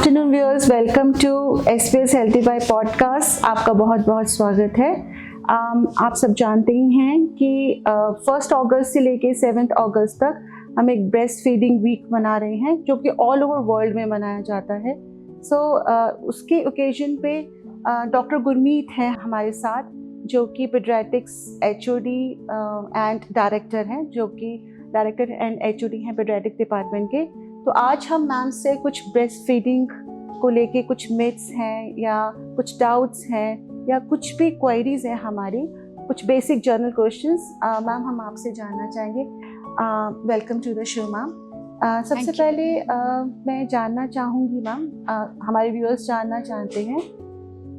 Afternoon viewers, welcome to SBS healthy by podcast. आपका बहुत बहुत स्वागत है। आप सब जानते ही हैं कि 1 अगस्त से लेके 7 अगस्त तक हम एक ब्रेस्ट फीडिंग वीक मना रहे हैं, जो कि ऑल ओवर वर्ल्ड में मनाया जाता है। उसके ओकेजन पे डॉक्टर गुरमीत हैं हमारे साथ, जो कि पीडियाट्रिक्स HOD एंड डायरेक्टर हैं, जो कि डायरेक्टर एंड HOD हैं पीडियाट्रिक डिपार्टमेंट के। तो आज हम मैम से कुछ ब्रेस्ट फीडिंग को लेके कुछ मिथ्स हैं या कुछ डाउट्स हैं या कुछ भी क्वेरीज हैं, हमारी कुछ बेसिक जर्नल क्वेश्चंस मैम हम आपसे जानना चाहेंगे। Welcome to the show ma'am. सबसे पहले मैं जानना चाहूँगी मैम, हमारे व्यूअर्स जानना चाहते हैं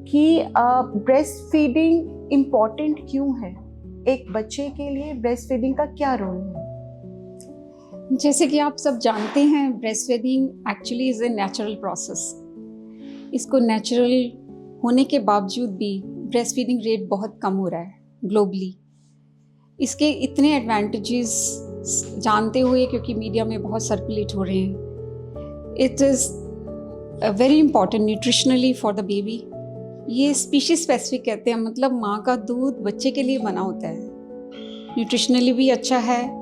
कि ब्रेस्ट फीडिंग इम्पॉर्टेंट क्यों है? एक बच्चे के लिए ब्रेस्ट फीडिंग का क्या रोल है? जैसे कि आप सब जानते हैं, breast feeding actually is a natural process. इसको नेचुरल होने के बावजूद भी ब्रेस्ट फीडिंग रेट बहुत कम हो रहा है ग्लोबली। इसके इतने एडवांटेजेस जानते हुए, क्योंकि मीडिया में बहुत सर्कुलेट हो रहे हैं, it is very important nutritionally for the baby. ये स्पीशीज स्पेसिफिक कहते हैं, मतलब माँ का दूध बच्चे के लिए बना होता है, न्यूट्रिशनली भी अच्छा है।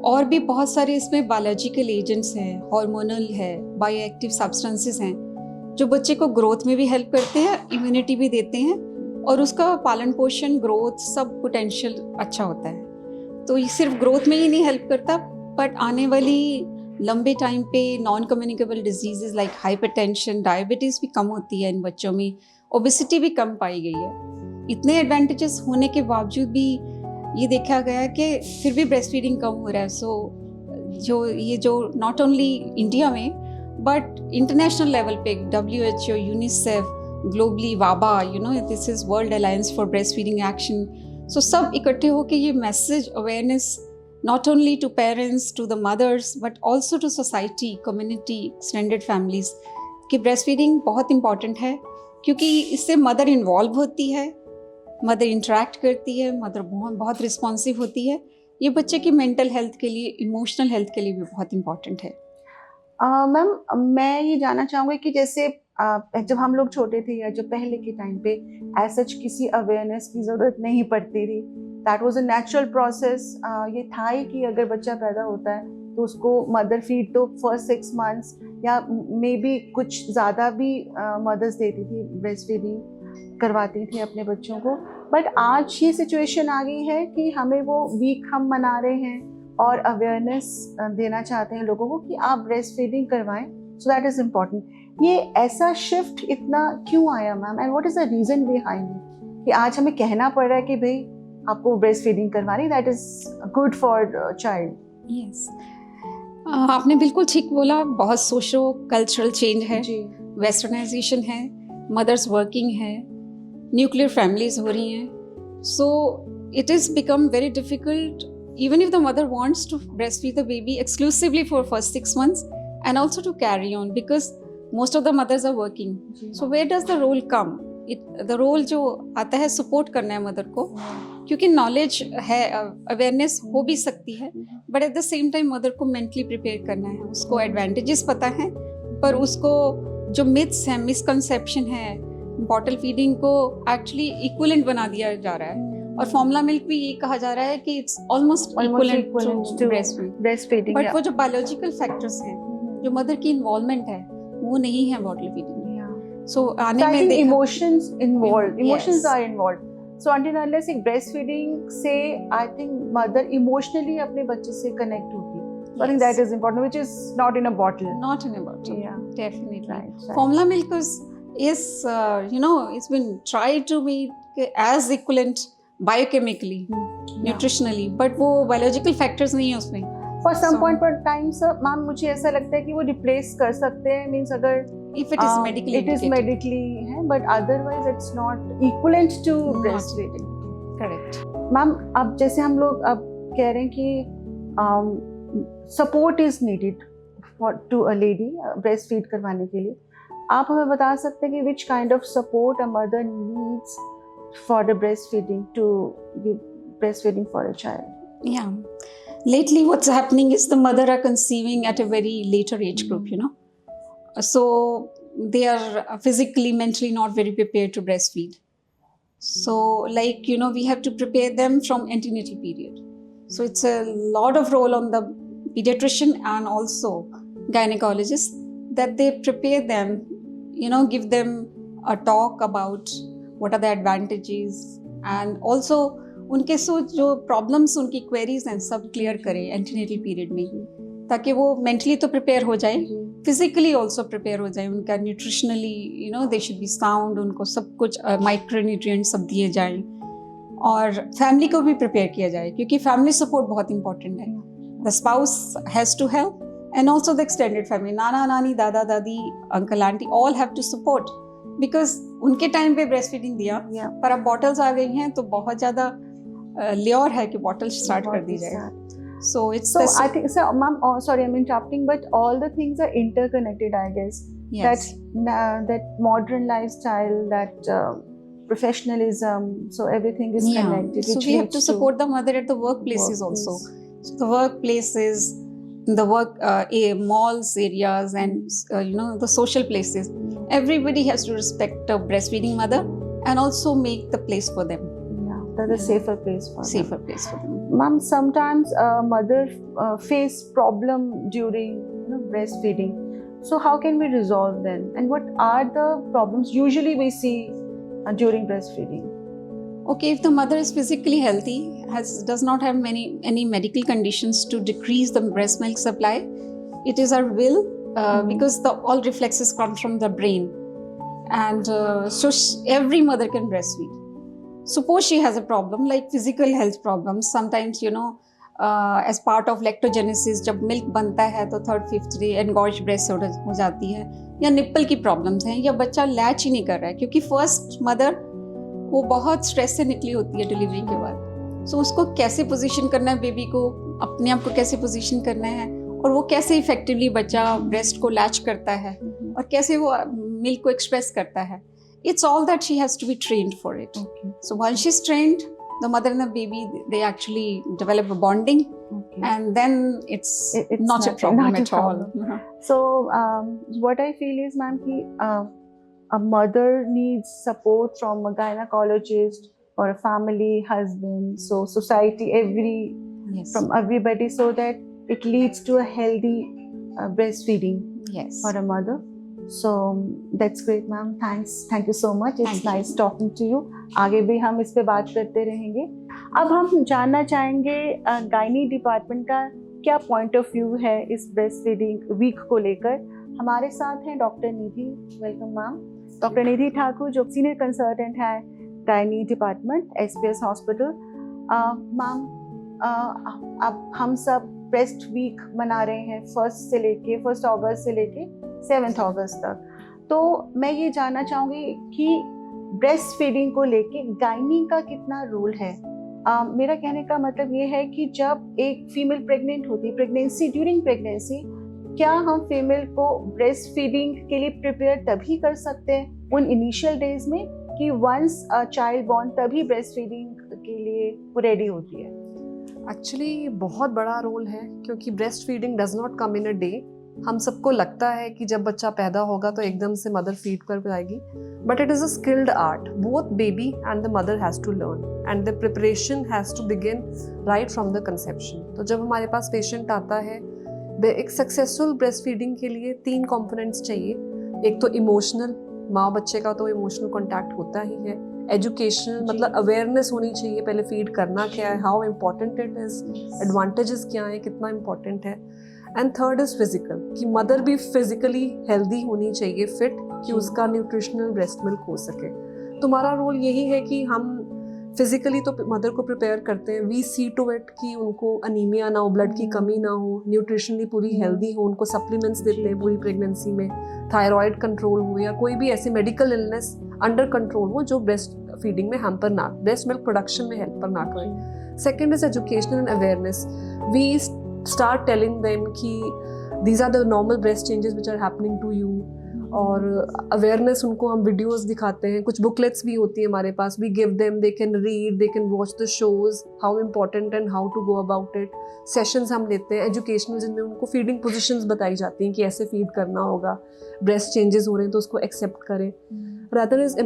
और भी बहुत सारे इसमें बायोलॉजिकल एजेंट्स हैं, हार्मोनल है, बायोएक्टिव सब्सटेंसेस हैं, जो बच्चे को ग्रोथ में भी हेल्प करते हैं, इम्यूनिटी भी देते हैं, और उसका पालन पोषण, ग्रोथ, सब पोटेंशियल अच्छा होता है। तो ये सिर्फ ग्रोथ में ही नहीं हेल्प करता, बट आने वाली लंबे टाइम पे non communicable diseases like hypertension, diabetes भी कम होती है इन बच्चों में, ओबेसिटी भी कम पाई गई है। इतने एडवांटेजेस होने के बावजूद भी ये देखा गया कि फिर भी ब्रेस्ट फीडिंग कम हो रहा है। जो नॉट ओनली इंडिया में बट इंटरनेशनल लेवल पे WHO, यूनिसेफ, ग्लोबली वाबा, this is world alliance for breast feeding action, so सब इकट्ठे होकर ये message awareness not only to parents, to the mothers, but also to society, community, extended families, कि breast feeding बहुत important है, क्योंकि इससे मदर इन्वॉल्व होती है, मदर इंटरेक्ट करती है, मदर बहुत रिस्पॉन्सिव होती है। ये बच्चे की मेंटल हेल्थ के लिए, इमोशनल हेल्थ के लिए भी बहुत इंपॉर्टेंट है। मैम, मैं ये जानना चाहूँगी कि जैसे जब हम लोग छोटे थे या जो पहले के टाइम पे ऐसा किसी अवेयरनेस की ज़रूरत नहीं पड़ती थी, that was a natural process. ये था ही कि अगर बच्चा पैदा होता है तो उसको मदर फीड तो फर्स्ट 6 मंथ्स या मे बी कुछ ज़्यादा भी मदर्स देती थी, ब्रेस्ट फीडिंग करवाती थी अपने बच्चों को। बट आज ये सिचुएशन आ गई है कि हमें वो वीक हम मना रहे हैं और अवेयरनेस देना चाहते हैं लोगों को कि आप ब्रेस्ट फीडिंग करवाएं, सो दैट इज़ इम्पॉर्टेंट। ये ऐसा शिफ्ट इतना क्यों आया ma'am, and what is the reason behind it कि आज हमें कहना पड़ रहा है कि भाई आपको ब्रेस्ट फीडिंग करवानी, that is good for child? Yes, आपने बिल्कुल ठीक बोला। बहुत सोशो कल्चरल चेंज है, वेस्टर्नाइजेशन है, मदर्स वर्किंग है, न्यूक्लियर फैमिलीज हो रही हैं, so it is become very difficult even if the mother wants to breastfeed the baby exclusively for first 6 months and also to carry on, because most of the mothers are working. So where does the role come? The role जो आता है support करना है mother को, क्योंकि knowledge है, awareness हो भी सकती है, but at the same time mother को मेंटली प्रिपेयर करना है। उसको एडवांटेजेस पता है, पर उसको जो मिथ्स हैं, मिसकंसेप्शन है, बॉटल फीडिंग को एक्चुअली इक्विवेलेंट बना दिया जा रहा है, और फॉर्मूला मिल्क भी ये कहा जा रहा है कि it's almost equivalent to breast feeding. But वो जो बायोलॉजिकल फैक्टर्स हैं, जो मदर की इन्वॉल्वमेंट है, वो नहीं है बॉटल फीडिंग में। सो आने में emotions are involved, so until unless एक ब्रेस्ट फीडिंग से आई थिंक मदर इमोशनली अपने बच्चे से कनेक्ट होगी। So I think that is important, which is not in a bottle. Not in a bottle. Yeah, definitely. Right. Formula milk is it's been tried to be as equivalent biochemically, nutritionally, but वो biological factors नहीं है उसमें। For some point of time, sir, ma'am मुझे ऐसा लगता है कि वो रिप्लेस कर सकते हैं, मीन्स अगर if it is medically it is medically है, but otherwise it's not equivalent to breastfeeding. Correct. Ma'am, अब जैसे हम लोग अब कह रहे हैं कि support is needed to a lady breast feed करवाने के लिए, आप हमें बता सकते हैं कि which kind of support a mother needs for the breast feeding, to give breast feeding for a child? Yeah, lately what's happening is the mother are conceiving at a very later age group, so they are physically, mentally not very prepared to breastfeed. So, like, we have to prepare them from antenatal period. So it's a lot of role on the pediatrician and also gynecologist that they prepare them, give them a talk about what are the advantages, and also उनके जो problems, उनकी queries हैं, सब clear करें antenatal period में, ताकि वो mentally तो प्रिपेयर हो जाए, फिजिकली ऑल्सो प्रिपेयर हो जाए, उनका nutritionally they should B sound, उनको सब कुछ माइक्रोन्यूट्रिएंट सब दिए जाए, और फैमिली को भी प्रिपेयर किया जाए, क्योंकि फैमिली सपोर्ट बहुत इंपॉर्टेंट है. The spouse has to help and also the extended family, नाना नानी, दादा दादी, uncle aunty, all have to support, because उनके टाइम पे ब्रेस्ट फीडिंग दिया, पर अब बॉटल्स आ गई हैं तो बहुत ज़्यादा ल्योर है कि बॉटल स्टार्ट कर दी जाए. So I think, so ma'am, sorry I'm interrupting, but all the things are interconnected, I guess. Yes. That modern lifestyle, that professionalism, so everything is connected. So we have to support the mother at the workplaces also. So the workplaces, the malls areas, and the social places. Everybody has to respect a breastfeeding mother and also make the place for them. That's a safer place for them. Ma'am, sometimes mother face problem during breastfeeding. So how can we resolve them? And what are the problems usually we see during breastfeeding? Okay, if the mother is physically healthy, does not have any medical conditions to decrease the breast milk supply, it is our will, because all reflexes come from the brain, and so every mother can breastfeed. Suppose she has a problem like physical health problems, sometimes as part of lactogenesis, जब milk बनता है तो 3rd 5th day engorged breast हो जाती है, या nipple की problems हैं, या बच्चा लैच ही नहीं कर रहा है, क्योंकि फर्स्ट मदर वो बहुत स्ट्रेस से निकली होती है डिलीवरी के बाद. सो उसको कैसे पोजीशन करना है, बेबी को अपने आप को कैसे पोजीशन करना है, और वो कैसे इफेक्टिवली बच्चा ब्रेस्ट को लैच करता है, और कैसे वो मिल्क को एक्सप्रेस करता है. It's all that she has to be trained for it. Okay. So once she's trained, the mother and the baby, they actually develop a bonding, and then it's not a problem at all. So what I feel is, ma'am, a mother needs support from a gynecologist or a family, husband, so society, from everybody, so that it leads to a healthy breastfeeding for a mother. So that's great, ma'am. Thank you so much. It's nice talking to you. आगे भी हम इस पे बात करते रहेंगे. अब हम जानना चाहेंगे गायनी डिपार्टमेंट का क्या पॉइंट ऑफ व्यू है इस ब्रेस्ट फीडिंग वीक को लेकर. हमारे साथ हैं doctor Nidhi. Welcome ma'am. Doctor Nidhi Thakur, जो सीनियर कंसल्टेंट है gynae department SPS hospital. Ma'am, अब हम सब ब्रेस्ट वीक मना रहे हैं 1 अगस्त से लेके 7 अगस्त तक. तो मैं ये जानना चाहूँगी कि ब्रेस्ट फीडिंग को लेके गायनी का कितना रोल है. मेरा कहने का मतलब ये है कि जब एक फीमेल प्रेग्नेंट होती है, ड्यूरिंग प्रेगनेंसी, क्या हम फीमेल को ब्रेस्ट फीडिंग के लिए प्रिपेयर तभी कर सकते हैं उन इनिशियल डेज में, कि वंस चाइल्ड बॉर्न तभी ब्रेस्ट फीडिंग के लिए रेडी होती है? एक्चुअली बहुत बड़ा रोल है, क्योंकि breast feeding does not come in a day. हम सबको लगता है कि जब बच्चा पैदा होगा तो एकदम से मदर फीड कर पाएगी, but it is a skilled art. Both baby and the mother has to learn, and the preparation has to begin right from the conception. तो जब हमारे पास पेशेंट आता है, एक सक्सेसफुल ब्रेस्ट फीडिंग के लिए 3 कंपोनेंट्स चाहिए. एक तो इमोशनल, माँ बच्चे का तो इमोशनल कॉन्टैक्ट होता ही है. एजुकेशनल, मतलब अवेयरनेस होनी चाहिए पहले फीड करना क्या है, how important it is, advantages क्या है, कितना इम्पोर्टेंट है. एंड थर्ड इज़ फिजिकल, कि मदर भी फिजिकली हेल्दी होनी चाहिए, फिट, कि उसका न्यूट्रिशनल ब्रेस्ट मिल्क हो सके. तो हमारा रोल यही है कि हम फिजिकली तो मदर को प्रिपेयर करते हैं, वी सी टू इट कि उनको अनीमिया ना हो, ब्लड की कमी ना हो, न्यूट्रिशनली पूरी हेल्दी हो, उनको सप्लीमेंट्स देते हैं पूरी प्रेगनेंसी में, थायराइड कंट्रोल हो या कोई भी ऐसी मेडिकल इलनेस अंडर कंट्रोल हो जो ब्रेस्ट फीडिंग में हैम्पर ना, ब्रेस्ट मिल्क प्रोडक्शन में हेल्पर ना करें. Second is education and awareness. We start telling them कि these are the normal breast changes which are happening to you, और awareness उनको हम वीडियोस दिखाते हैं, कुछ बुकलेट्स भी होती है हमारे पास, we give them, they can read, they can watch the shows, how important and how to go about it. Sessions हम लेते हैं एजुकेशनल, जिनमें उनको फीडिंग पोजीशंस बताई जाती हैं कि ऐसे फीड करना होगा, ब्रेस्ट चेंजेस हो रहे हैं तो उसको एक्सेप्ट करें। रादर इज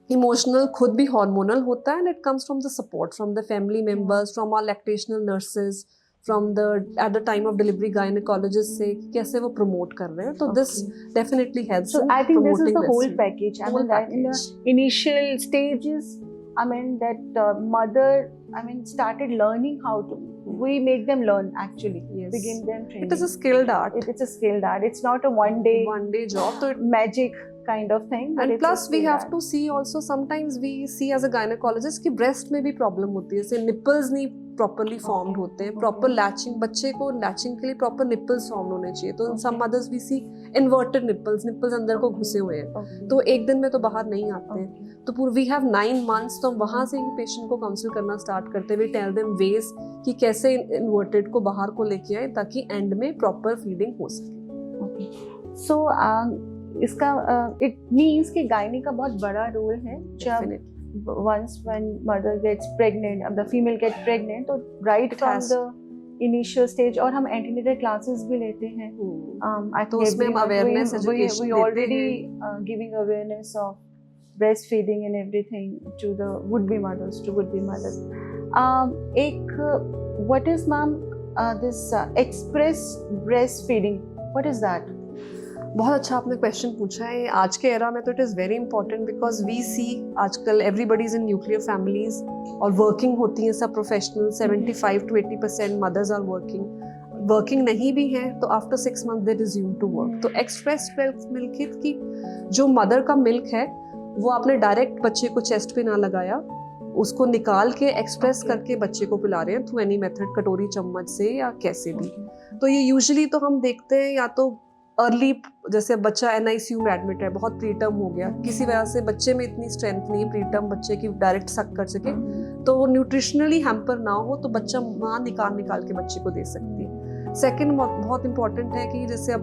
इमोशनल खुद भी हार्मोनल होता है, and it comes from the support from the family members, from our lactational nurses, from the at the time of delivery gynaecologist से कैसे वो प्रमोट कर रहे हैं, तो this definitely helps. So I think this is the whole package. I mean that in the initial stages, I mean that mother, I mean started learning how to. We make them learn actually. Yes. We give them training. It is a skilled art. It's a skilled art. It's not a one day job. So it, magic kind of thing. and plus we have to see also, sometimes we see as a gynecologist कि breast में भी problem होती है, जैसे nipples नहीं properly formed होते हैं, proper latching, बच्चे को latching के लिए proper nipples formed होने चाहिए, तो some mothers we see inverted nipples अंदर को घुसे हुए हैं, तो एक दिन में तो बाहर नहीं आते हैं, तो पूरे we have 9 months, तो वहाँ से ही पेशेंट को काउंसिल करना स्टार्ट करते हुए tell them ways कि कैसे इन्वर्टेड को बाहर को लेके आए ताकि एंड में प्रॉपर फीडिंग हो सके। सो इसका इट मीन्स कि गायनी का बहुत बड़ा रोल है। जब once when mother gets pregnant, the female gets pregnant, तो right from the initial stage, और हम antenatal classes भी लेते हैं। तो उसमें हम awareness education we already giving awareness of breastfeeding and everything to the would-be mothers, what is ma'am this express breastfeeding? What is that? बहुत अच्छा आपने क्वेश्चन पूछा है। आज के एरा में तो it is very important, because we see आजकल everybody is in nuclear families और वर्किंग होती हैं सब professional, 75 to 80% mothers are working नहीं भी हैं तो after 6 months they resume to work. तो एक्सप्रेस मिल्क की जो मदर का मिल्क है वो आपने डायरेक्ट बच्चे को चेस्ट पे ना लगाया, उसको निकाल के एक्सप्रेस करके बच्चे को पिला रहे हैं थ्रू एनी मेथड, कटोरी चम्मच से या कैसे भी। तो ये यूजुअली तो हम देखते हैं या तो अर्ली, जैसे बच्चा NICU में एडमिट है, बहुत प्रीटर्म हो गया, किसी वजह से बच्चे में इतनी स्ट्रेंथ नहीं है प्रीटर्म बच्चे की डायरेक्ट सक कर सके, तो वो न्यूट्रिशनली हैम्पर ना हो तो बच्चा माँ निकाल के बच्चे को दे सकती है। सेकंड बहुत इंपॉर्टेंट है कि जैसे अब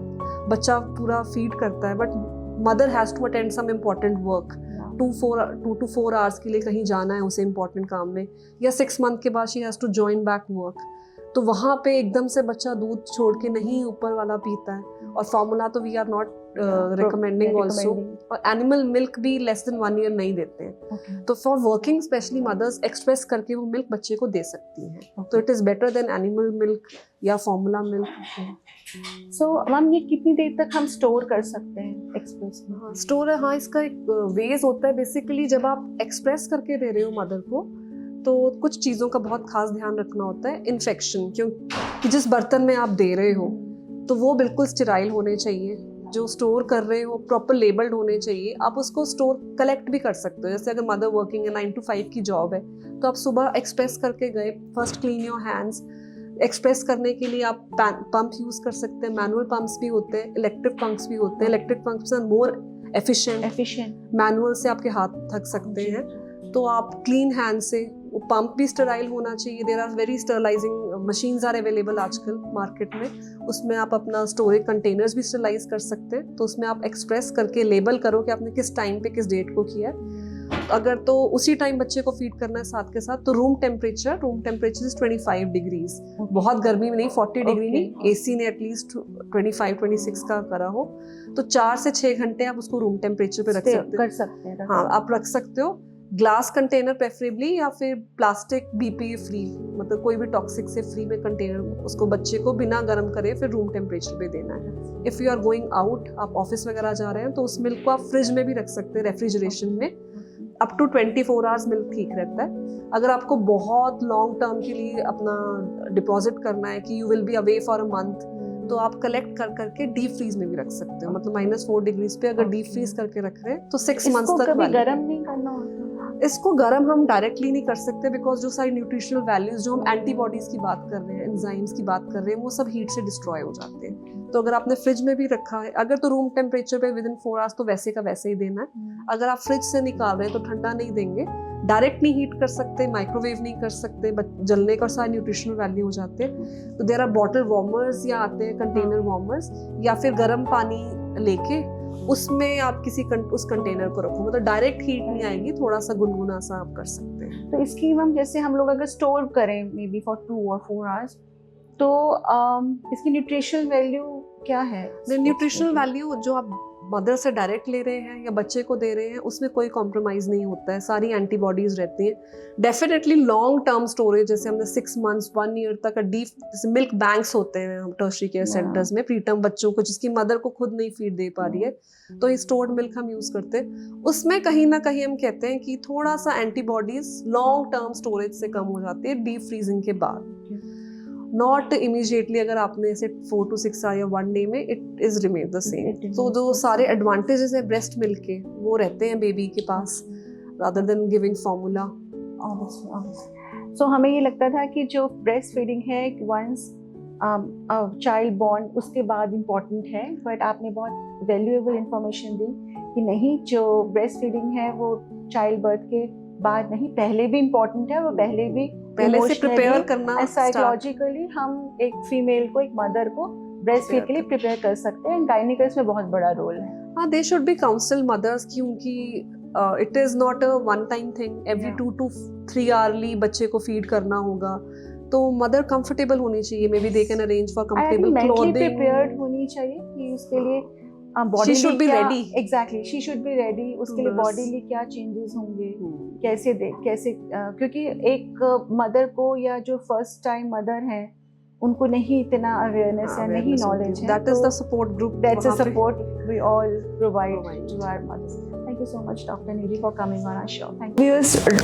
बच्चा पूरा फीड करता है but mother has to attend some important work, 2 to 4 hours के लिए कहीं जाना है उसे इम्पॉर्टेंट काम में, या 6 month के बाद she has to join back work, तो वहाँ पे एकदम से बच्चा दूध छोड़ के नहीं ऊपर वाला पीता है। और फार्मूला तो we are not recommending also, और एनिमल मिल्क भी less than 1 year नहीं देते हैं। तो for working specially mothers express करके वो मिल्क बच्चे को दे सकती हैं, तो it is better than animal milk या फार्मूला मिल्क। सो मैम ये कितनी देर तक हम स्टोर कर सकते हैं एक्सप्रेस में? हाँ स्टोर है, हाँ इसका एक वेज होता है। बेसिकली जब आप एक्सप्रेस करके दे रहे हो मदर को तो कुछ चीज़ों का बहुत खास ध्यान रखना होता है। इन्फेक्शन, क्योंकि जिस बर्तन में आप दे रहे हो तो वो बिल्कुल स्टेराइल होने चाहिए, जो स्टोर कर रहे हो प्रॉपर लेबल्ड होने चाहिए। आप उसको स्टोर कलेक्ट भी कर सकते हो, जैसे अगर मदर वर्किंग है 9 to 5 की जॉब है तो आप सुबह एक्सप्रेस करके गए, first clean your hands. Express करने के लिए आप पंप यूज़ कर सकते हैं, मैनुअल पंप्स भी होते हैं, इलेक्ट्रिक पंप्स भी होते हैं। Electric pumps are more efficient, manual से आपके हाथ थक सकते हैं, तो आप क्लीन हैंड से, वो पंप भी स्टेराइल होना चाहिए। There are very sterilizing machines are available आजकल मार्केट में, उसमें आप अपना स्टोरेज कंटेनर्स भी स्टेरलाइज कर सकते हैं। तो उसमें आप एक्सप्रेस करके लेबल करो कि आपने किस टाइम पे किस डेट को किया है। अगर तो उसी टाइम बच्चे को फीड करना है साथ के साथ, तो रूम टेम्परेचर इज 25 डिग्रीज, बहुत गर्मी में नहीं, 40 डिग्री नहीं, AC ने एटलीस्ट 25-26 का करा हो, तो 4 से 6 घंटे आप उसको रूम टेम्परेचर पे रख सकते हैं। हाँ आप रख सकते हो, ग्लास कंटेनर प्रेफरेबली, या फिर प्लास्टिक BPA फ्री, मतलब कोई भी टॉक्सिक से फ्री में कंटेनर उसको बच्चे को बिना गर्म करे फिर रूम टेम्परेचर पे देना है। If you are going out, आप ऑफिस वगैरह जा रहे हैं, तो उस मिल्क को आप फ्रिज में भी रख सकते हैं, रेफ्रिजरेशन में। अप टू 24 hours मिल्क ठीक रहता है। अगर आपको बहुत लॉन्ग टर्म के लिए अपना डिपॉजिट करना है कि you will be away for a month, तो आप कलेक्ट कर करके डीप फ्रीज में भी रख सकते हो, मतलब -4 डिग्रीज पे अगर डीप फ्रीज करके रख रहे हैं तो 6 months तक। कभी गर्म नहीं करना होता? इसको गर्म हम डायरेक्टली नहीं कर सकते, बिकॉज जो सारी न्यूट्रिशनल वैल्यूज, जो हम एंटीबॉडीज की बात कर रहे हैं, एंजाइम्स की बात कर रहे हैं, वो सब हीट से डिस्ट्रॉय हो जाते हैं। तो अगर आपने फ्रिज में भी रखा है, अगर तो रूम टेम्परेचर पे विद इन 4 hours, तो वैसे का वैसे ही देना है। अगर आप फ्रिज से निकाल रहे हैं तो ठंडा नहीं देंगे, डायरेक्ट नहीं हीट कर सकते, माइक्रोवेव नहीं कर सकते, जलने का सारे न्यूट्रिशनल वैल्यू हो जाते हैं। तो देयर आर बॉटल वार्मर्स या आते हैं कंटेनर वार्मर्स, या फिर गर्म पानी लेके उसमें आप उस कंटेनर को रखो, मतलब डायरेक्ट हीट नहीं आएगी, थोड़ा सा गुनगुना सा आप कर सकते हैं। तो इसकी हम जैसे हम लोग अगर स्टोर करें may be for 2 or 4 hours, तो इसकी न्यूट्रिशनल वैल्यू क्या है? न्यूट्रिशनल वैल्यू जो आप मदर से डायरेक्ट ले रहे हैं या बच्चे को दे रहे हैं उसमें कोई कॉम्प्रोमाइज़ नहीं होता है, सारी एंटीबॉडीज रहती हैं। डेफिनेटली लॉन्ग टर्म स्टोरेज, जैसे हमने 6 months 1 year तक डीप, जैसे मिल्क बैंक्स होते हैं हम टर्शरी केयर सेंटर्स में प्रीटर्म बच्चों को जिसकी मदर को खुद नहीं फीड दे पा रही है, तो ये स्टोर्ड मिल्क हम यूज़ करते हैं। उसमें कहीं ना कहीं हम कहते हैं कि थोड़ा सा एंटीबॉडीज लॉन्ग टर्म स्टोरेज से कम हो जाती है डीप फ्रीजिंग के बाद, नॉट इमीडिएटली। अगर आपने इसे 4 to 6 hours या 1 day में, it is remain the same. तो जो सारे एडवांटेजेस है ब्रेस्ट मिल्क के वो रहते हैं बेबी के पास, रादर देन गिविंग फॉर्मूला। सो हमें ये लगता था कि जो ब्रेस्ट फीडिंग है वंस चाइल्ड बॉर्न उसके बाद इम्पॉर्टेंट है, बट आपने बहुत वैल्यूएबल इंफॉर्मेशन दी कि नहीं, जो ब्रेस्ट फीडिंग है वो चाइल्ड बर्थ के बाद नहीं, पहले भी इम्पॉर्टेंट है, वो पहले से प्रिपेयर करना, साइकोलॉजिकली हम एक फीमेल को, एक मदर को ब्रेस्ट फीड के लिए प्रिपेयर कर सकते हैं। गायनिकल्स में बहुत बड़ा रोल है। हाँ, they should be counsel mothers, क्योंकि it is not a one time thing, every 2 to 3 hourly बच्चे को फीड करना होगा, तो मदर कंफर्टेबल होनी चाहिए। May be they can arrange for comfortable clothing, prepared होनी चाहिए कि उसके लिए she should be ready. Exactly, she should be ready. उसके लिए बॉडी में क्या चेंजेस होंगे, कैसे क्योंकि एक मदर को या जो फर्स्ट टाइम मदर है उनको नहीं इतना अवेयरनेस है, नहीं नॉलेज है। That is the support group. That's a support we all provide to our mothers. Thank you so much, Dr. Nidhi, for coming on our show. Thank you.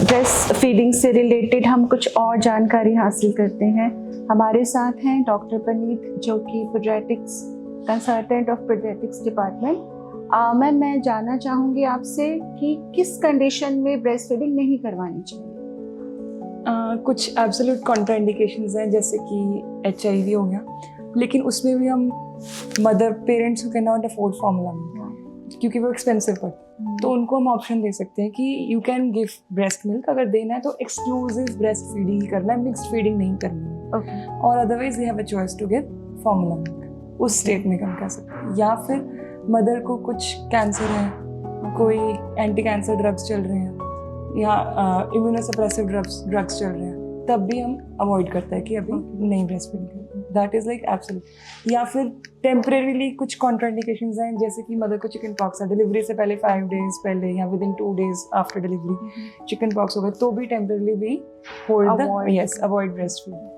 Breast feeding से related हम कुछ और जानकारी हासिल करते हैं। हमारे साथ हैं डॉक्टर पनीत, जो कि paediatrics consultant of paediatrics department. Ma'am, मैं जानना चाहूँगी आपसे कि किस कंडीशन में ब्रेस्ट फीडिंग नहीं करवानी चाहिए? कुछ एब्सोल्यूट कॉन्ट्राइंडिकेशंस हैं, जैसे कि HIV हो गया, लेकिन उसमें भी हम mother parents who can not afford formula milk क्योंकि वो एक्सपेंसिव पड़ता है, तो उनको हम ऑप्शन दे सकते हैं कि you can give breast milk. अगर देना है तो एक्सक्लूसिव ब्रेस्ट फीडिंग ही करना है, मिक्स्ड फीडिंग नहीं करनी है। और otherwise they have a choice to give formula milk, उस स्टेट में हम कह सकते हैं। या फिर मदर को कुछ कैंसर है, कोई एंटी कैंसर ड्रग्स चल रहे हैं या इम्यूनोसप्रेसिव ड्रग्स चल रहे हैं, तब भी हम अवॉइड करते हैं कि अभी नहीं ब्रेस्ट फीडिंग करते। That is like absolute. या फिर टेम्परेरीली कुछ कॉन्ट्राइंडिकेशंस हैं, जैसे कि मदर को चिकन पॉक्स है, डिलीवरी से पहले 5 days पहले या with in 2 days after delivery chicken pox हो गया, तो भी टेम्परेरीली भी होल्ड अवॉइड ब्रेस्ट फीडिंग।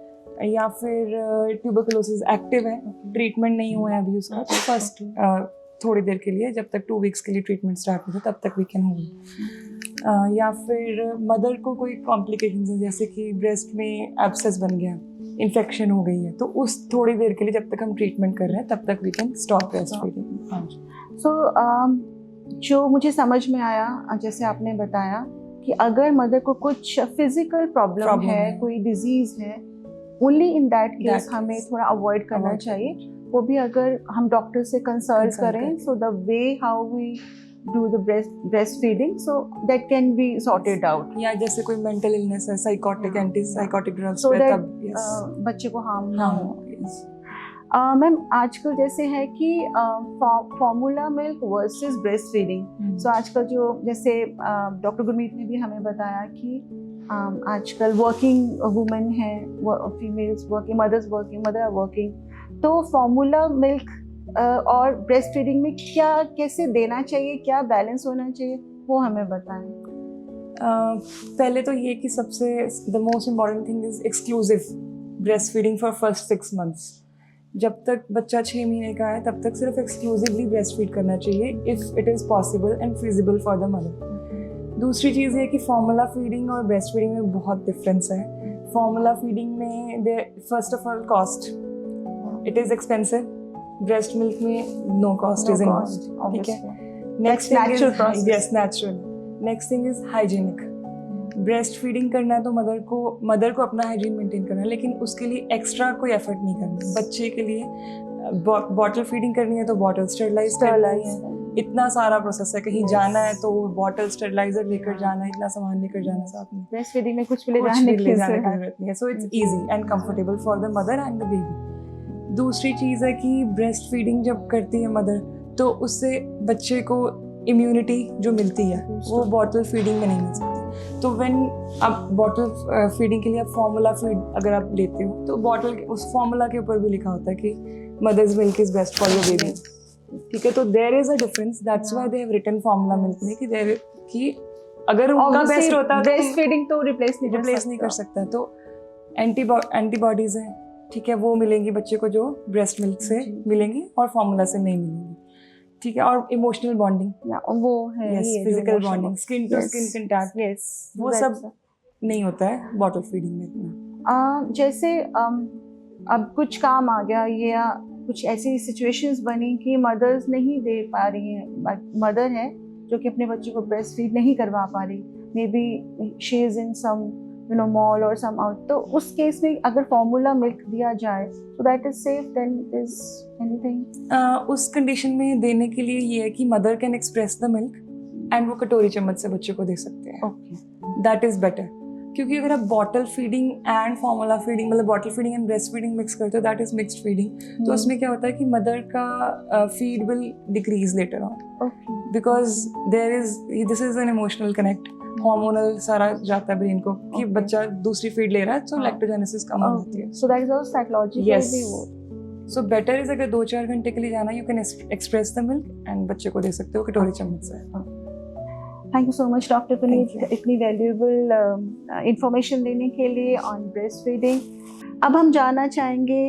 या फिर ट्यूबरकुलोसिस एक्टिव है, ट्रीटमेंट नहीं हुआ है अभी उसका, तो फर्स्ट थोड़ी देर के लिए, जब तक 2 weeks के लिए ट्रीटमेंट स्टार्ट होता है तब तक वी कैन होल्ड। या फिर मदर को कोई कॉम्प्लिकेशंस है, जैसे कि ब्रेस्ट में एब्सेस बन गया, इन्फेक्शन हो गई है, तो उस थोड़ी देर के लिए जब तक हम ट्रीटमेंट कर रहे हैं तब तक we can stop breast feeding. So जो मुझे समझ में आया, जैसे आपने बताया कि अगर मदर को कुछ फिजिकल प्रॉब्लम है, कोई डिजीज है, ओनली इन दैट केस हमें थोड़ा अवॉइड करना चाहिए, वो भी अगर हम डॉक्टर से कंसल्ट करें। So the way how we do the breast feeding, so that can be sorted out. या जैसे कोई मेंटल इलनेस है, psychotic anti psychotic drugs so पे, तब बच्चे को हार्म ना हो। मैम, आजकल जैसे है कि formula milk versus breast feeding, so आजकल जो जैसे डॉक्टर गुरमीत ने भी हमें बताया कि आजकल वर्किंग वुमेन है, females working, mother are working, तो फॉर्मूला मिल्क और ब्रेस्ट फीडिंग में क्या कैसे देना चाहिए, क्या बैलेंस होना चाहिए, वो हमें बताएं। पहले तो ये कि सबसे the most important thing is exclusive breast feeding for first 6 months। जब तक बच्चा 6 महीने का है तब तक सिर्फ एक्सक्लूसिवली ब्रेस्ट फीड करना चाहिए, if it is possible and feasible for the mother. दूसरी चीज़ ये कि फॉर्मूला फीडिंग और ब्रेस्ट फीडिंग में बहुत डिफरेंस है। फॉर्मूला फीडिंग में first of all cost, it is expensive. Breast milk में नो कॉस्ट इज इन्वॉल्व्ड, ठीक है। Next natural. Next thing is hygienic. Breast feeding करना है तो मदर को अपना हाइजीन मेंटेन करना है, लेकिन उसके लिए एक्स्ट्रा कोई एफर्ट नहीं करना। बच्चे के लिए बॉटल फीडिंग करनी है तो बॉटल स्टरलाइज करना है, इतना सारा प्रोसेस है। कहीं जाना है तो बॉटल स्टरलाइजर लेकर जाना है, इतना सामान लेकर जाना साथ में। ब्रेस्ट फीडिंग में कुछ भी ले जाने की जरूरत नहीं है। So it's easy and comfortable for the mother and the baby. दूसरी चीज़ है कि ब्रेस्ट फीडिंग जब करती है मदर तो उससे बच्चे को इम्यूनिटी जो मिलती है वो बॉटल फीडिंग में नहीं मिल सकती। तो व्हेन आप बॉटल फीडिंग के लिए आप फार्मूला फीड अगर आप लेते हो तो बॉटल उस फार्मूला के ऊपर भी लिखा होता है कि mother's milk is best for your baby. ठीक है, तो there is a difference, that's why they have written formula milk में कि अगर उनका बेस्ट होता है ब्रेस्ट फीडिंग तो रिप्लेस नहीं कर सकता। तो एंटीबॉडीज हैं, ठीक है, वो मिलेंगी बच्चे को जो ब्रेस्ट मिल्क से मिलेंगी और फार्मूला से नहीं मिलेंगी। ठीक है, और इमोशनल बॉन्डिंग वो है, physical bonding, skin to skin contact, वो सब नहीं होता है बॉटल फीडिंग में इतना। जैसे अब कुछ काम आ गया या कुछ ऐसी सिचुएशंस बनी कि मदर्स नहीं दे पा रही हैं, मदर है जो कि अपने बच्चे को ब्रेस्ट फीड नहीं करवा पा रही, maybe she is in some mall और सम आउट, तो उस केस में अगर फार्मूला मिल्क दिया जाए तो that is safe, then it is anything? उस कंडीशन में देने के लिए ये है कि mother can express the milk and वो कटोरी चम्मच से बच्चे को दे सकते हैं। दैट इज बेटर, क्योंकि अगर आप bottle feeding and formula feeding, मतलब bottle feeding and breast feeding mix करते हो, दैट इज मिक्स्ड फीडिंग। तो उसमें क्या होता है कि मदर का feed will decrease later on, because this is an emotional connect, hormonal सारा जाता है ब्रेन को कि बच्चा दूसरी फीड ले रहा है, तो लैक्टोजेनेसिस कम हो जाती है। So that is also psychological. Yes, so better is अगर 2-4 घंटे के लिए जाना, you can express the milk and बच्चे को दे सकते हो कटोरी चम्मच से। Thank you so much doctor Puneet, इतनी वैल्यूएबल इंफॉर्मेशन देने के लिए ऑन ब्रेस्ट फीडिंग। अब हम जानना चाहेंगे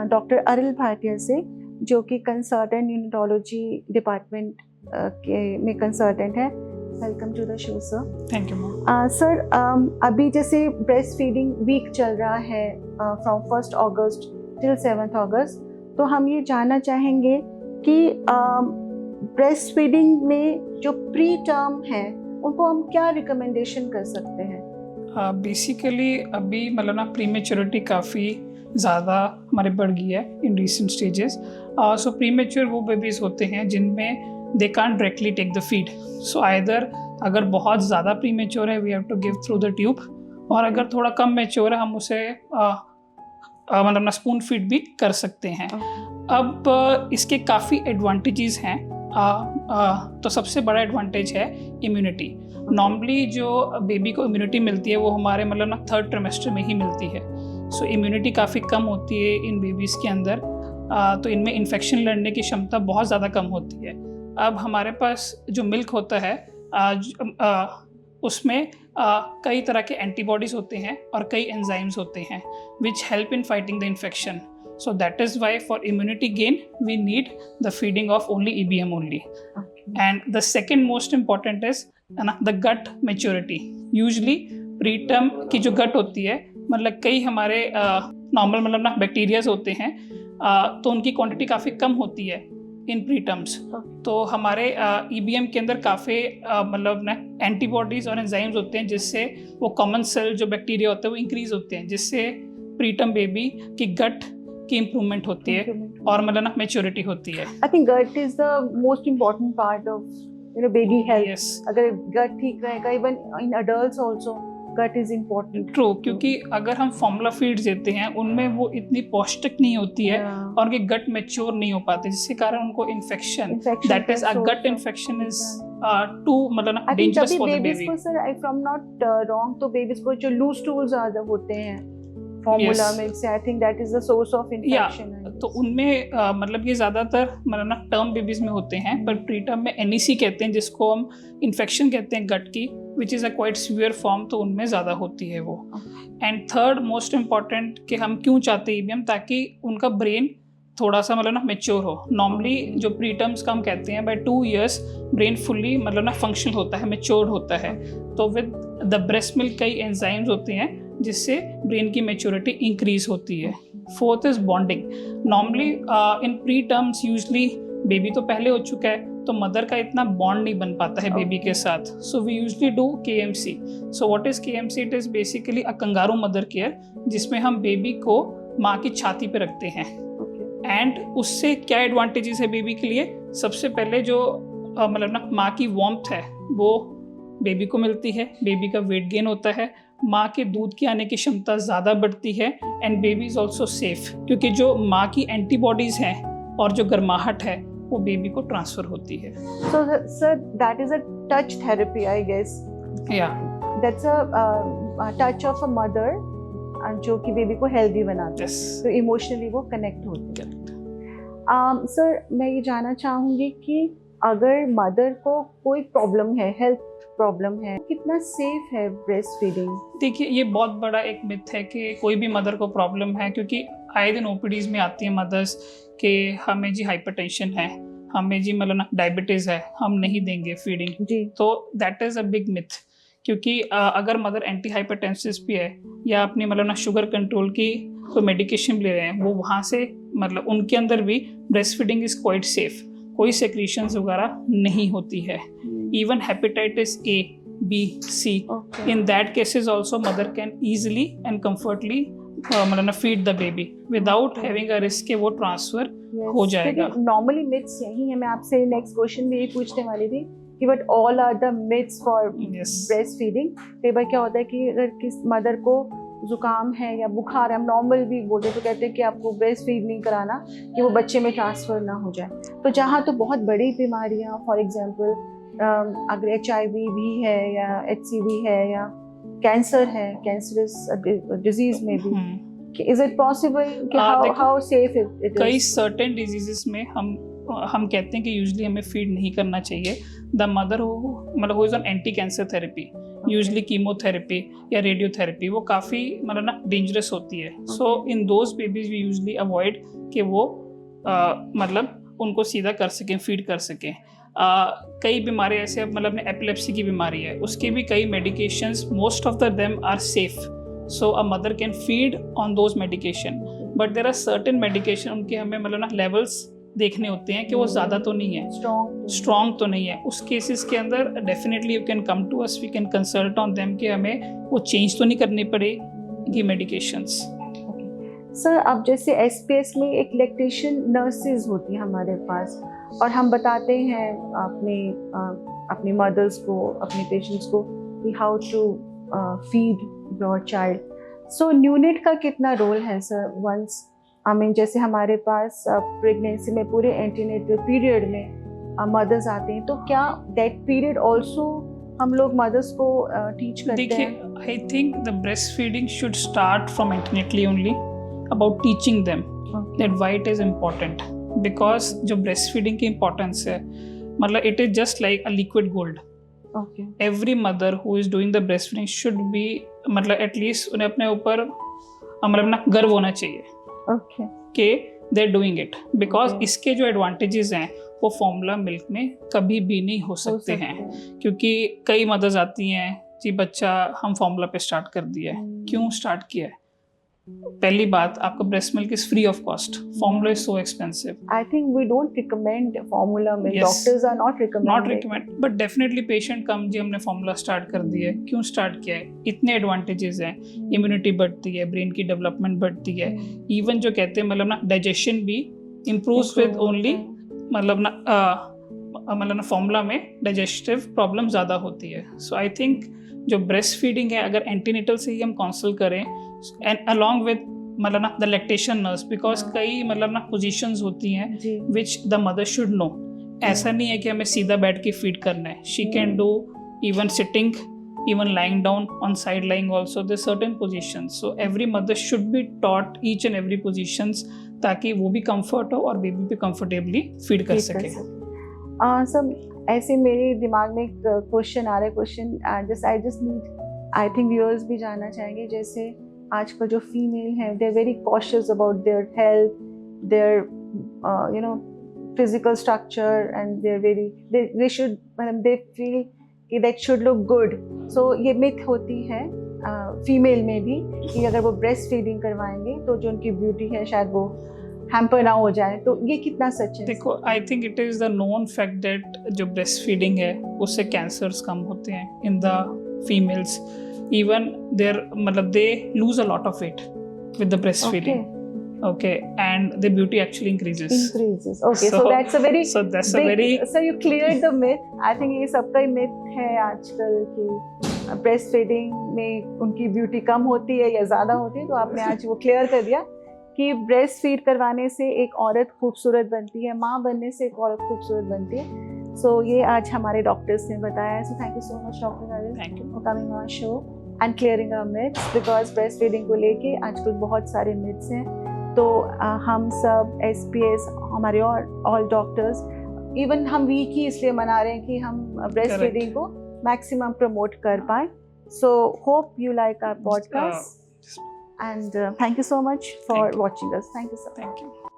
डॉक्टर अरिल भाटिया से, जो कि कंसल्टेंट यूनिटोलॉजी डिपार्टमेंट में कंसल्टेंट है। Welcome to the show sir. Thank you ma'am. Sir, अभी जैसे ब्रेस्ट फीडिंग वीक चल रहा है फ्रॉम 1 अगस्त टिल 7 अगस्त, तो हम ये जानना चाहेंगे कि ब्रेस्ट फीडिंग में जो प्री टर्म है उनको हम क्या रिकमेंडेशन कर सकते हैं? बेसिकली अभी मतलब ना प्रीमेच्योरिटी काफ़ी ज़्यादा हमारे बढ़ गई है in recent stages. So premature वो बेबीज़ होते हैं जिनमें they can't directly take the feed. So either अगर बहुत ज़्यादा प्रीमेच्योर है we have to give through the tube, और अगर थोड़ा कम मैच्योर है हम उसे मतलब ना स्पून फीड भी कर सकते हैं। अब इसके काफ़ी एडवांटेजेस हैं। तो सबसे बड़ा एडवांटेज है इम्यूनिटी। नॉर्मली जो बेबी को इम्यूनिटी मिलती है वो हमारे मतलब ना 3rd ट्रिमेस्टर में ही मिलती है। सो इम्यूनिटी काफ़ी कम होती है इन बेबीज़ के अंदर, तो इनमें इन्फेक्शन लड़ने की क्षमता बहुत ज़्यादा कम होती है। अब हमारे पास जो मिल्क होता है उसमें कई तरह के एंटीबॉडीज़ होते हैं और कई एंजाइम्स होते हैं which help in fighting the infection. So that is why for immunity gain we need the feeding of only EBM only. Okay. And the second most important is the gut maturity. Usually preterm की जो gut होती है, मतलब कई हमारे normal मतलब ना bacterias होते हैं, तो उनकी क्वांटिटी काफ़ी कम होती है इन प्रीटर्म्स। तो हमारे EBM के अंदर काफ़ी मतलब ना एंटीबॉडीज़ और एंजाइम्स होते हैं जिससे वो कॉमन सेल जो बैक्टीरिया होते हैं वो इंक्रीज होते हैं, जिससे प्रीटर्म बेबी की गट की इम्प्रूवमेंट होती है और मतलब ना मैच्योरिटी होती है। I think gut is the most important part of baby health. Yes. अगर गट ठीक रहेगा, even in adults also gut is important. True, क्योंकि अगर हम फॉर्मूला फीड्स देते हैं उनमें वो इतनी पौष्टिक नहीं होती है और उनके गट मैच्योर नहीं हो पाते, जिसके कारण उनको infection, that is a gut infection is too मतलब ना dangerous for the baby. Sir I from not wrong, तो बेबीज को जो लूज स्टूल्स होते हैं फॉर्मूला मिल्क से, I think that is the source of infection. तो उनमें मतलब ये ज़्यादातर मतलब ना टर्म बेबीज़ में होते हैं, पर प्री टर्म में NEC कहते हैं जिसको हम इन्फेक्शन कहते हैं गट की, which is a quite severe form, तो उनमें ज़्यादा होती है वो। एंड थर्ड मोस्ट इम्पॉर्टेंट कि हम क्यों चाहते हैं EBM, ताकि उनका ब्रेन थोड़ा सा मतलब ना मेच्योर हो। नॉर्मली जो प्री टर्म्स का हम कहते हैं बाय 2 years ब्रेन फुल्ली मतलब ना फंक्शनल होता है, मेच्योर होता है। तो विद द ब्रेस्ट मिल्क कई एंजाइम्स होते हैं जिससे ब्रेन की मेच्योरिटी इंक्रीज होती है। Fourth is bonding. Normally in pre terms usually baby तो पहले हो चुका है, तो मदर का इतना बॉन्ड नहीं बन पाता है बेबी के साथ। So we usually do KMC। So what is KMC? It is basically a kangaroo mother care, जिसमें हम बेबी को माँ की छाती पे रखते हैं। एंड उससे क्या एडवांटेजेस है बेबी के लिए? सबसे पहले जो मतलब ना माँ की वार्मथ है वो बेबी को मिलती है, बेबी का वेट गेन होता है, माँ के दूध की आने की क्षमता ज़्यादा बढ़ती है, and baby is also safe, क्योंकि जो माँ की एंटीबॉडीज़ हैं और जो गर्माहट है वो बेबी को ट्रांसफर होती है। So sir, that is a touch therapy, I guess. या That's a touch of a mother जो कि बेबी को हेल्दी बनाता है, यस तो इमोशनली वो कनेक्ट होती है। करेक्ट। सर मैं ये जानना चाहूँगी कि अगर मदर को कोई प्रॉब्लम है, हेल्थ प्रॉब्लम है, कितना सेफ है ब्रेस्ट फीडिंग? देखिए ये बहुत बड़ा एक मिथ है कि कोई भी मदर को प्रॉब्लम है, क्योंकि आए दिन ओपीडीज में आती हैं मदर्स कि हमें जी हाइपरटेंशन है, हमें जी मतलब ना डायबिटीज़ है, हम नहीं देंगे फीडिंग। जी, तो that is a big myth, क्योंकि अगर मदर एंटी हाइपरटेंसिव भी है या अपनी मतलब ना शुगर कंट्रोल की कोई मेडिकेशन ले रहे हैं, वो वहाँ से मतलब उनके अंदर भी breast feeding is quite safe, कोई सेक्रीशंस वगैरह नहीं होती है। Even hepatitis A, B, C, okay. in that cases also mother can easily and comfortably मतलब ना feed the baby without having a risk कि वो transfer Yes, हो जाएगा। क्योंकि नॉर्मली मिथ्स यही है। मैं आपसे नेक्स्ट क्वेश्चन भी यही पूछने वाली थी कि but all are the myths for Yes. Breast feeding. कई बार क्या होता है कि अगर किस मदर को जुकाम है या बुखार है, हम नॉर्मल भी बोलते हैं तो कहते हैं कि आपको ब्रेस्ट फीड नहीं कराना कि वो बच्चे में ट्रांसफ़र ना हो जाए। तो जहाँ तो बहुत बड़ी बीमारियाँ, फॉर एग्जांपल अगर HIV भी है या HCV है या कैंसर है, कैंसरस डिजीज में भी, इज इट पॉसिबल कि देखो, हाउ सेफ इट कई इज? सर्टेन डिजीजेस में हम कहते हैं कि यूजली हमें फीड नहीं करना चाहिए। द मदर हो मतलब who is on anti cancer therapy, usually chemotherapy या रेडियोथेरेपी, वो काफ़ी मतलब ना डेंजरस होती है। So in those babies we usually avoid कि वो मतलब उनको सीधा कर सकें, फीड कर सकें। कई बीमारी ऐसे मतलब एपिलेप्सी की बीमारी है, उसके भी कई medications, most of the them are safe, so a mother can feed on those medication. But there are certain medication, उनके हमें मतलब ना लेवल्स देखने होते हैं कि वो ज़्यादा तो नहीं है, स्ट्रॉन्ग तो नहीं है। उस केसेस के अंदर definitely you can come to us, we can consult on them कि हमें वो चेंज तो नहीं करनी पड़ेगी मेडिकेशंस। सर अब जैसे SPS में एक लैक्टेशन नर्सेज होती है हमारे पास, और हम बताते हैं अपनी मदर्स को, अपने पेशेंट्स को कि how to feed your child. So neonate का कितना रोल है सर? वंस जैसे हमारे पास प्रेगनेंसी में पूरे एंटीनेटल पीरियड में मदर्स आते हैं, तो क्या दैट पीरियड ऑल्सो हम लोग मदर्स को टीच करते देखिए, हैं? I think the breast feeding should start from antenatally only, about teaching them that why it is important. Because जो ब्रेस्ट फीडिंग की इम्पोर्टेंस है, मतलब it is just like a liquid gold. Okay, every mother who is doing the breast feeding should be मतलब at least उन्हें अपने ऊपर मतलब ना गर्व होना चाहिए ओके, कि they are doing it. Because Okay. इसके जो एडवांटेजेस हैं वो फॉर्मूला मिल्क में कभी भी नहीं हो सकते हैं। क्योंकि कई मदर्स आती हैं जी बच्चा हम फॉर्मूला पे स्टार्ट कर दिया है। क्यों स्टार्ट किया है? पहली बात, आपका breast milk is free of cost, formula is so expensive. I think we don't recommend formula milk. Yes. Doctors are not recommending. Not recommend, but definitely patient come जी हमने फॉर्मूला स्टार्ट कर दिया है। क्यों स्टार्ट किया है? इतने advantages हैं, इम्यूनिटी बढ़ती है, ब्रेन की डेवलपमेंट बढ़ती है, इवन जो कहते हैं मतलब ना डाइजेशन भी इम्प्रूव्स विद ओनली मतलब ना फॉर्मूला में डाइजेस्टिव प्रॉब्लम ज़्यादा होती है। सो आई थिंक जो ब्रेस्ट फीडिंग है, अगर एंटीनेटल से ही हम काउंसल करें एंड अलॉन्ग विद मतलब ना द लैक्टेशन नर्स, बिकॉज कई मतलब ना पोजीशंस होती हैं जी, which the mother should know. ऐसा नहीं है कि हमें सीधा बैठ के फीड करना है, she can do even sitting, even lying down, on side lying also, there's certain positions, so every mother should be taught each and every positions ताकि वो भी comfort हो और बेबी भी comfortably feed कर सके। सब ऐसे मेरे दिमाग में एक क्वेश्चन आ रहा है, question I just need, I think viewers भी जानना चाहेंगे। जैसे आजकल जो फीमेल हैं, they are very cautious about their health, their you know physical structure, and they are very they should मतलब दे फील कि that should look good. So ये मिथ होती है फीमेल में भी कि अगर वो ब्रेस्ट फीडिंग करवाएंगे तो जो उनकी ब्यूटी है शायद वो हैम्पर ना हो जाए, तो ये कितना सच है? देखो, I think it is the known fact that जो ब्रेस्ट फीडिंग है उससे कैंसर्स कम होते हैं in the females. Even there मतलब they lose a lot of weight with the breast feeding, okay, and the beauty actually increases. Okay, so that's a very so that's big, a very so you cleared the myth. I think ये सबका ही myth है आजकल कि breast feeding में उनकी beauty कम होती है या ज़्यादा होती है, तो आपने आज वो क्लियर कर दिया कि ब्रेस्ट फीड करवाने से एक औरत खूबसूरत बनती है, माँ बनने से एक औरत खूबसूरत बनती है। सो ये आज हमारे डॉक्टर्स ने बताया है। So thank you so much doctor Arif thank you. For coming on show and clearing our myths, because breast feeding को लेके आजकल बहुत सारे मिथ्स हैं। तो हम सब SPS, हमारे ऑल डॉक्टर्स, इवन हम वीक ही इसलिए मना रहे हैं कि हम ब्रेस्ट Correct. फीडिंग को मैक्सिमम प्रमोट कर पाए। So hope you like our podcast and thank you so much for Thank you. watching us. Thank you so much. Thank you.